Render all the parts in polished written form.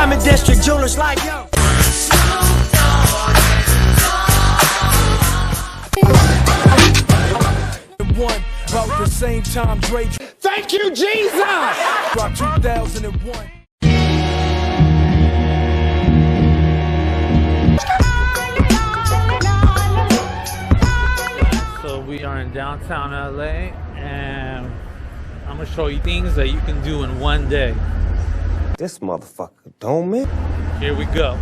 Diamond District, jewelers like yo. About the same time Drake. Thank you, Jesus! Rock 2001. So we are in downtown LA, and I'm gonna show you things that you can do in one day. This motherfucker don't miss. Here we go.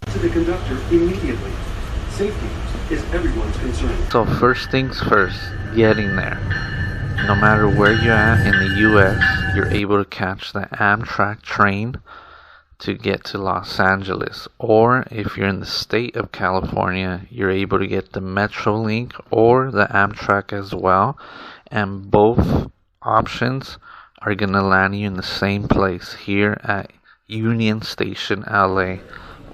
To the conductor immediately. Safety is everyone's concern. So first things first, getting there. No matter where you're at in the US, you're able to catch the Amtrak train to get to Los Angeles. Or if you're in the state of California, you're able to get the Metrolink or the Amtrak as well. And both options are going to land you in the same place here at Union Station, LA,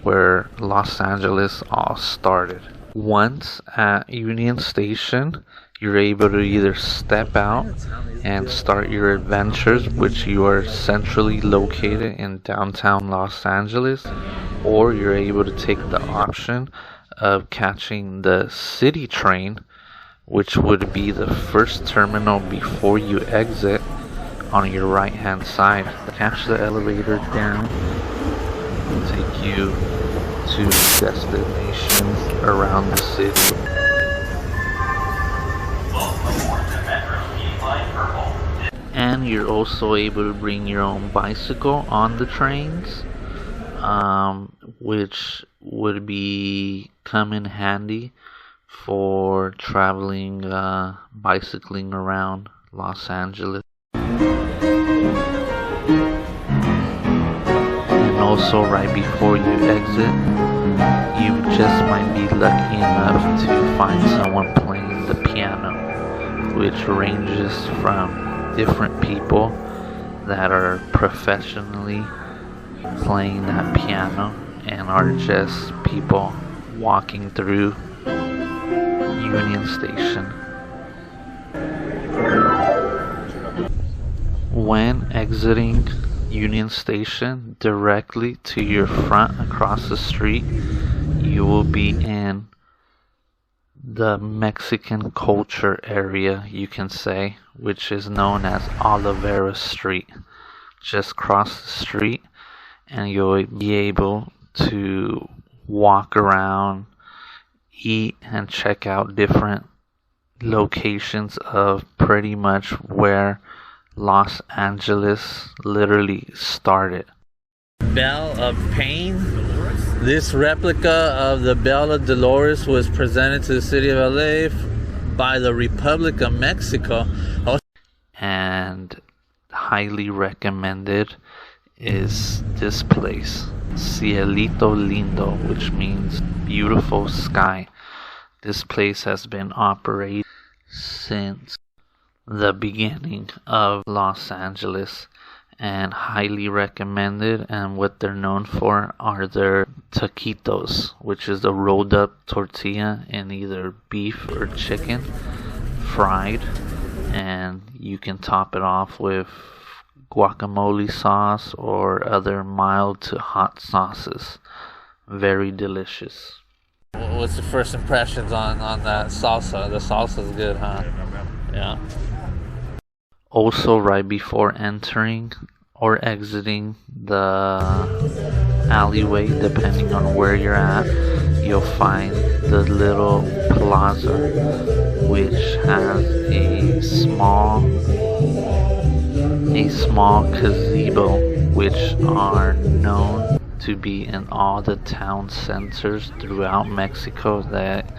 where Los Angeles all started. Once at Union Station, you're able to either step out and start your adventures, which you are centrally located in downtown Los Angeles, or you're able to take the option of catching the city train, which would be the first terminal before you exit on your right hand side. Catch the elevator down and take you to destinations around the city. And you're also able to bring your own bicycle on the trains, which would come in handy for traveling, bicycling around Los Angeles. And also right before you exit, you just might be lucky enough to find someone playing the piano, which ranges from different people that are professionally playing that piano and are just people walking through Union Station. When exiting Union Station, directly to your front across the street, you will be in the Mexican culture area, you can say, which is known as Olivera Street. Just cross the street and you'll be able to walk around, eat, and check out different locations of pretty much where Los Angeles literally started. Belle of Pain. This replica of the Belle of Dolores was presented to the city of LA by the Republic of Mexico. And highly recommended is this place, Cielito Lindo, which means beautiful sky. This place has been operating since the beginning of Los Angeles and highly recommended. And what they're known for are their taquitos, which is a rolled up tortilla in either beef or chicken, fried, and you can top it off with guacamole sauce or other mild to hot sauces. Very delicious. What's your first impressions on that salsa? The salsa's good, huh? Yeah. Also, right before entering or exiting the alleyway, depending on where you're at, you'll find the little plaza, which has a small gazebo, which are known to be in all the town centers throughout Mexico that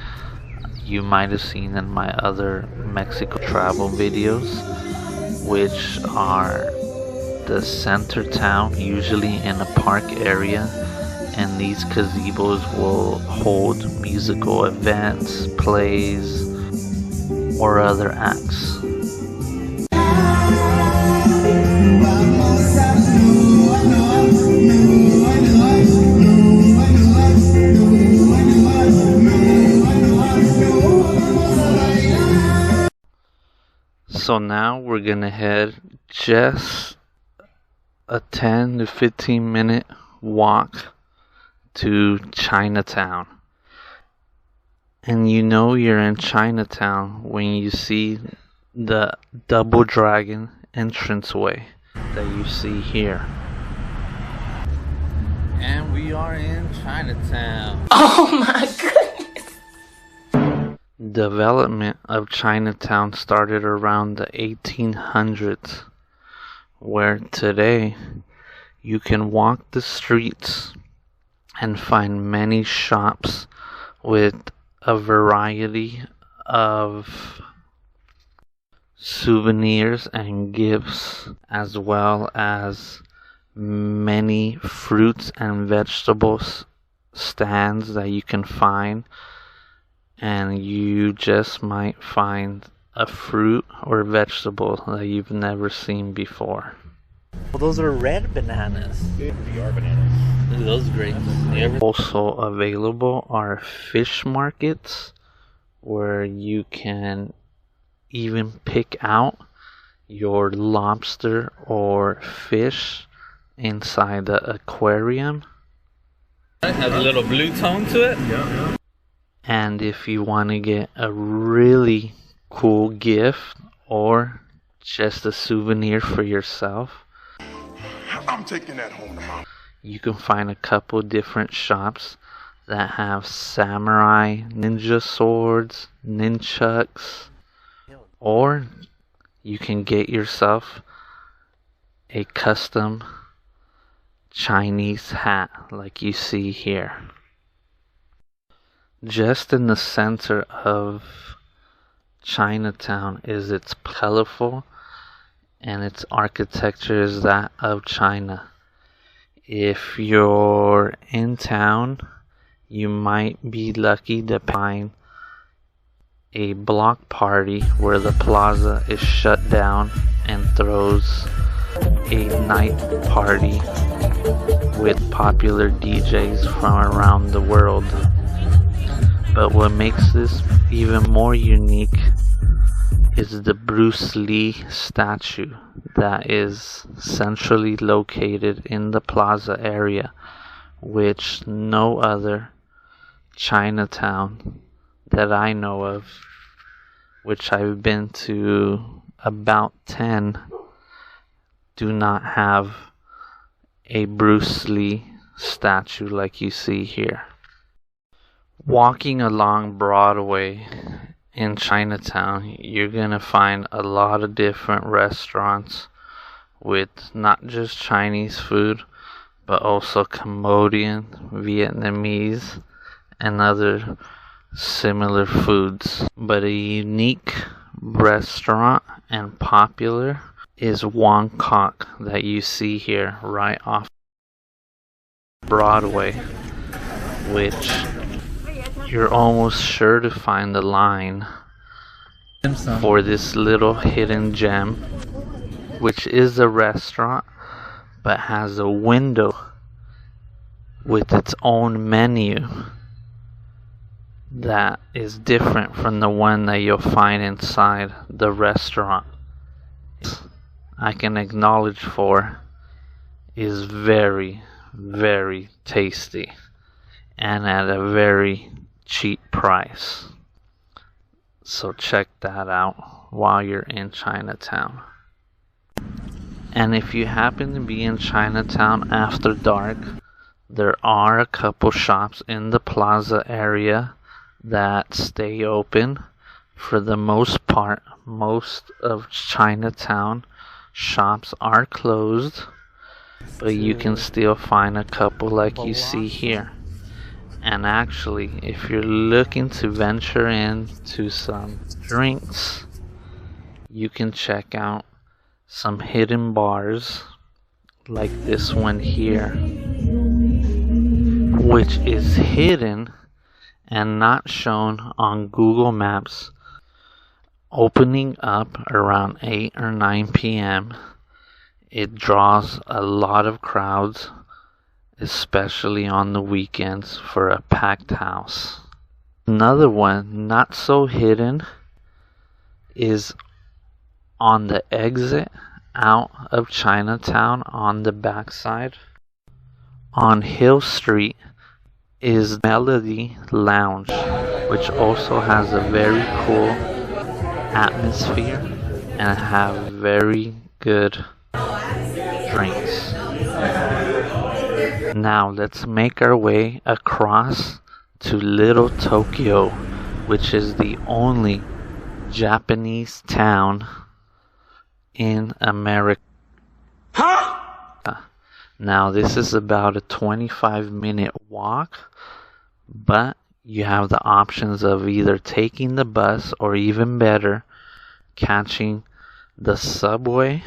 you might have seen in my other Mexico travel videos, which are the center town, usually in a park area, and these gazebos will hold musical events, plays, or other acts. So now we're gonna head just a 10 to 15 minute walk to Chinatown. And you know you're in Chinatown when you see the Double Dragon entranceway that you see here. And we are in Chinatown. Oh my goodness. Development of Chinatown started around the 1800s, where today you can walk the streets and find many shops with a variety of souvenirs and gifts, as well as many fruits and vegetables stands that you can find, and you just might find a fruit or vegetable that you've never seen before. Well, those are red bananas. They are bananas. Those grapes. Also available are fish markets where you can even pick out your lobster or fish inside the aquarium. It has a little blue tone to it. Yeah. And if you want to get a really cool gift or just a souvenir for yourself, I'm taking that home tomorrow. you can find a couple different shops that have samurai ninja swords, nunchucks, or you can get yourself a custom Chinese hat like you see here. Just in the center of Chinatown is its colorful, and its architecture is that of China. If you're in town, you might be lucky to find a block party where the plaza is shut down and throws a night party with popular DJs from around the world. But what makes this even more unique is the Bruce Lee statue that is centrally located in the plaza area, which no other Chinatown that I know of, which I've been to about 10, do not have a Bruce Lee statue like you see here. Walking along Broadway in Chinatown, you're gonna find a lot of different restaurants with not just Chinese food, but also Cambodian, Vietnamese, and other similar foods. But a unique restaurant and popular is Wong Kok that you see here right off Broadway, which you're almost sure to find the line for this little hidden gem, which is a restaurant but has a window with its own menu that is different from the one that you'll find inside the restaurant. I can acknowledge for is very, very tasty and at a very cheap price. So check that out while you're in Chinatown. And if you happen to be in Chinatown after dark, there are a couple shops in the plaza area that stay open. For the most part, most of Chinatown shops are closed, but you can still find a couple like you see here. And actually, if you're looking to venture into some drinks, you can check out some hidden bars like this one here, which is hidden and not shown on Google Maps, opening up around 8 or 9 p.m. It draws a lot of crowds, especially on the weekends, for a packed house. Another one, not so hidden, is on the exit out of Chinatown on the backside. On Hill Street is Melody Lounge, which also has a very cool atmosphere and have very good drinks. Now let's make our way across to Little Tokyo, which is the only Japanese town in America. Now this is about a 25-minute walk, but you have the options of either taking the bus or, even better, catching the subway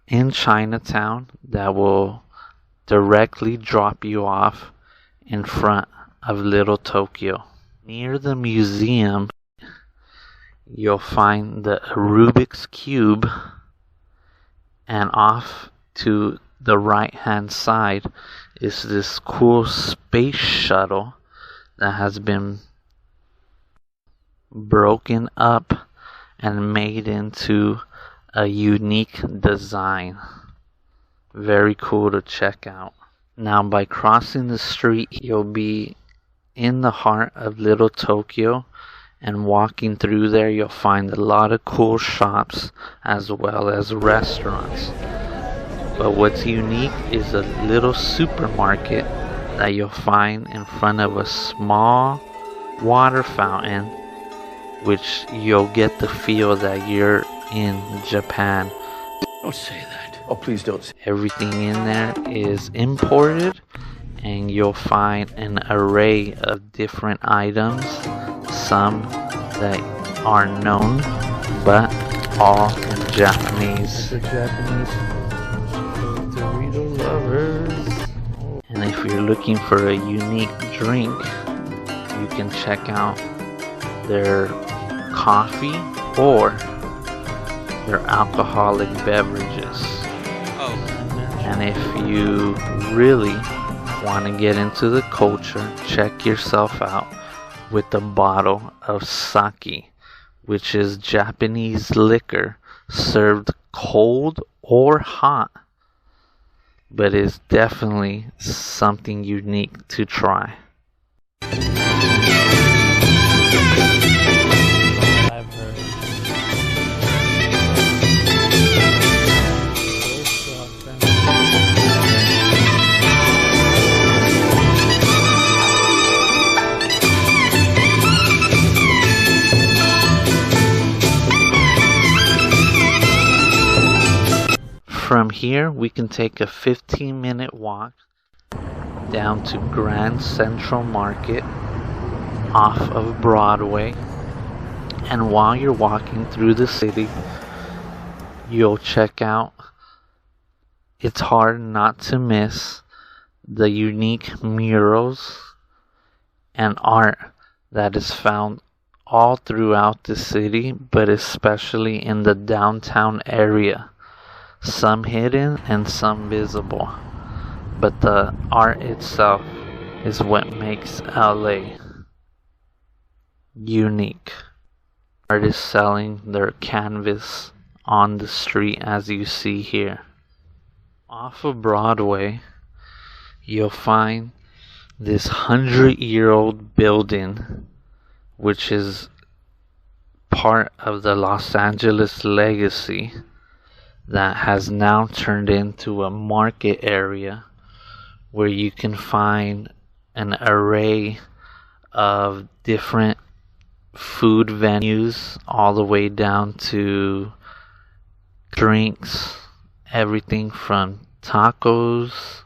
in Chinatown that will directly drop you off in front of Little Tokyo. Near the museum, you'll find the Rubik's Cube, and off to the right hand side is this cool space shuttle that has been broken up and made into a unique design. Very cool to check out. Now by crossing the street, you'll be in the heart of Little Tokyo, and walking through there you'll find a lot of cool shops as well as restaurants. But what's unique is a little supermarket that you'll find in front of a small water fountain, which you'll get the feel that you're in Japan. Don't say that. Oh, please don't. Everything in there is imported, and you'll find an array of different items, some that are known, but all in Japanese. The Japanese Dorito lovers. And if you're looking for a unique drink, you can check out their coffee or their alcoholic beverages. And if you really want to get into the culture, check yourself out with a bottle of sake, which is Japanese liquor served cold or hot, but is definitely something unique to try. I've heard. From here, we can take a 15-minute walk down to Grand Central Market off of Broadway. And while you're walking through the city, you'll check out, it's hard not to miss the unique murals and art that is found all throughout the city, but especially in the downtown area. Some hidden and some visible, but the art itself is what makes LA unique. Artists selling their canvas on the street, as you see here. Off of Broadway, you'll find this 100-year-old building, which is part of the Los Angeles legacy, that has now turned into a market area where you can find an array of different food venues, all the way down to drinks, everything from tacos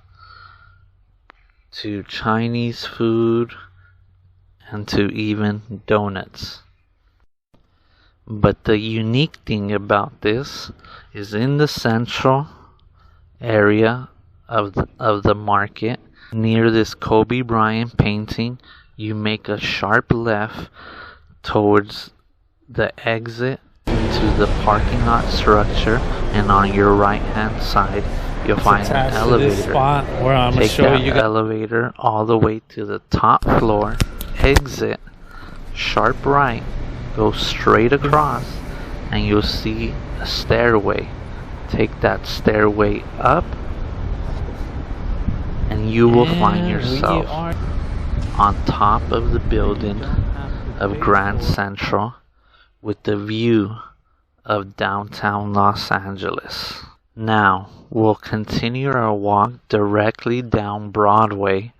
to Chinese food and to even donuts. But the unique thing about this is in the central area of the market, near this Kobe Bryant painting, you make a sharp left towards the exit to the parking lot structure, and on your right hand side you'll find an elevator. Where I'm Take show that you elevator all the way to the top floor, exit, sharp right, go straight across, and you'll see a stairway take that stairway up, and you will find yourself on top of the building of Grand Central with the view of downtown Los Angeles. Now, we'll continue our walk directly down Broadway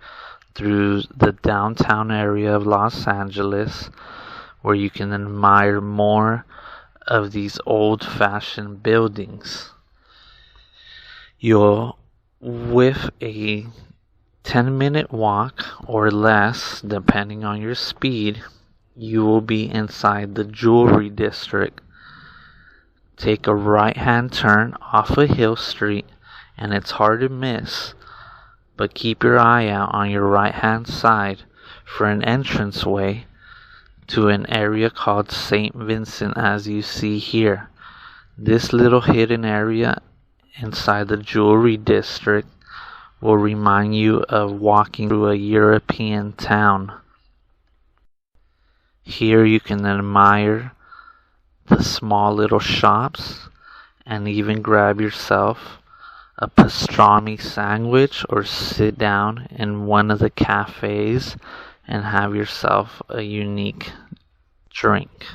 through the downtown area of Los Angeles, where you can admire more of these old-fashioned buildings. You'll, with a 10-minute walk or less, depending on your speed, you will be inside the jewelry district. Take a right-hand turn off of Hill Street, and it's hard to miss, but keep your eye out on your right-hand side for an entranceway to an area called St. Vincent, as you see here. This little hidden area inside the jewelry district will remind you of walking through a European town. Here you can admire the small little shops and even grab yourself a pastrami sandwich or sit down in one of the cafes and have yourself a unique drink.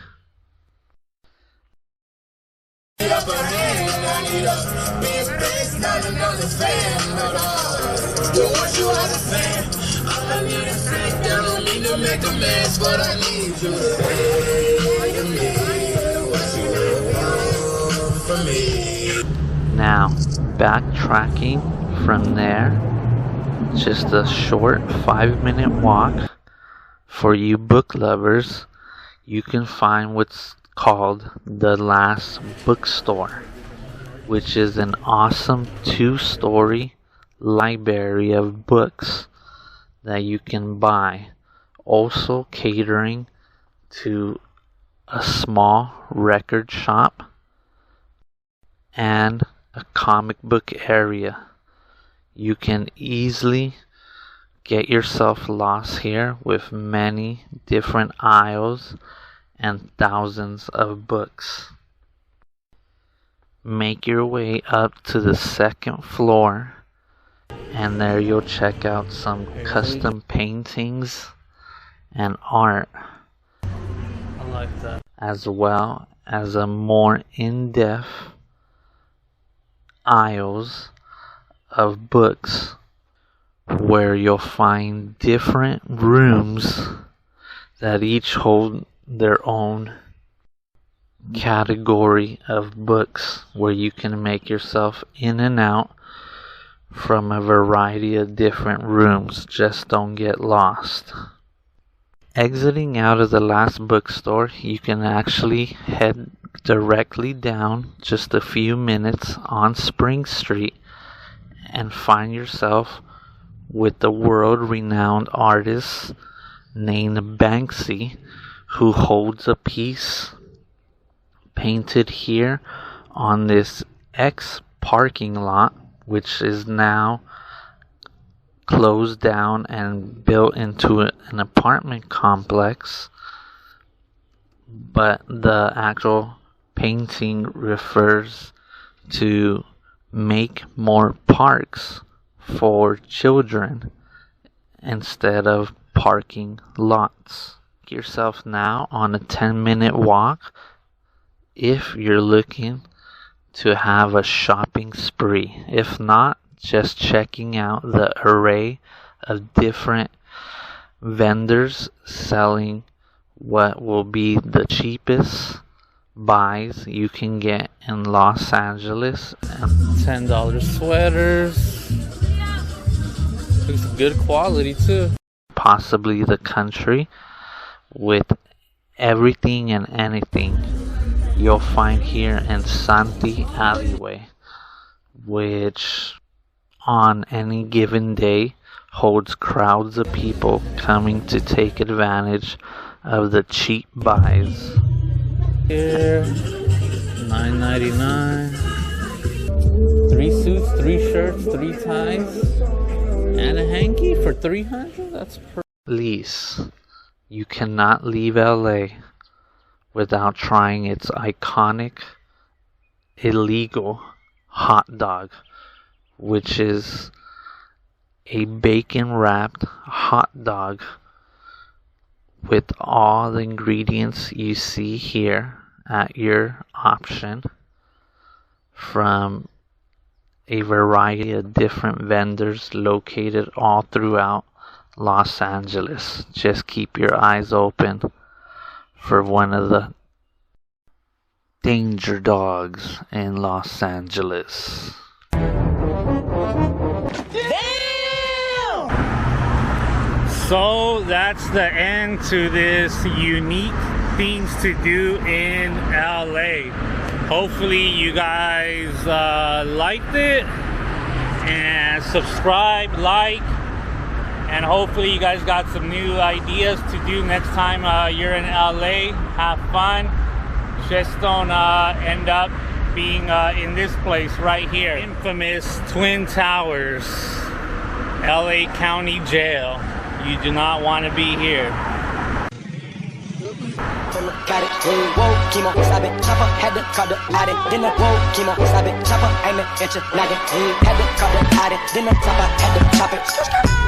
Now, backtracking from there, just a short 5-minute walk. For you book lovers, you can find what's called the Last Bookstore, which is an awesome 2-story library of books that you can buy, also catering to a small record shop and a comic book area. You can easily get yourself lost here with many different aisles and thousands of books. Make your way up to the 2nd floor, and there you'll check out some custom paintings and art. I like that. As well as a more in-depth aisles of books where you'll find different rooms that each hold their own category of books, where you can make yourself in and out from a variety of different rooms. Just don't get lost. Exiting out of the Last Bookstore, you can actually head directly down just a few minutes on Spring Street and find yourself with the world-renowned artist named Banksy, who holds a piece painted here on this parking lot, which is now closed down and built into an apartment complex. But the actual painting refers to make more parks for children instead of parking lots. Get yourself now on a 10-minute walk if you're looking to have a shopping spree. If not, just checking out the array of different vendors selling what will be the cheapest buys you can get in Los Angeles. And $10 sweaters. Looks good quality too. Possibly the country, with everything and anything you'll find here in Santee Alleyway, which on any given day holds crowds of people coming to take advantage of the cheap buys. Here, $9.99. 3 suits, 3 shirts, 3 ties, and a hanky for $300. That's Please, you cannot leave LA without trying its iconic, illegal hot dog, which is a bacon wrapped hot dog with all the ingredients you see here at your option from a variety of different vendors located all throughout Los Angeles. Just keep your eyes open for one of the danger dogs in Los Angeles. So that's the end to this unique things to do in LA. Hopefully you guys liked it, and subscribe, like, and hopefully you guys got some new ideas to do next time you're in LA. Have fun. Just don't end up being in this place right here. Infamous Twin Towers, LA County Jail. You do not want to be here. Got it, whoa, chemo, stop it, chopper, had to cut the addict, then the whoa, chemo, stop it, chopper, aim it, inch it, nagging, had to cut the addict, then the chopper, had to chop it.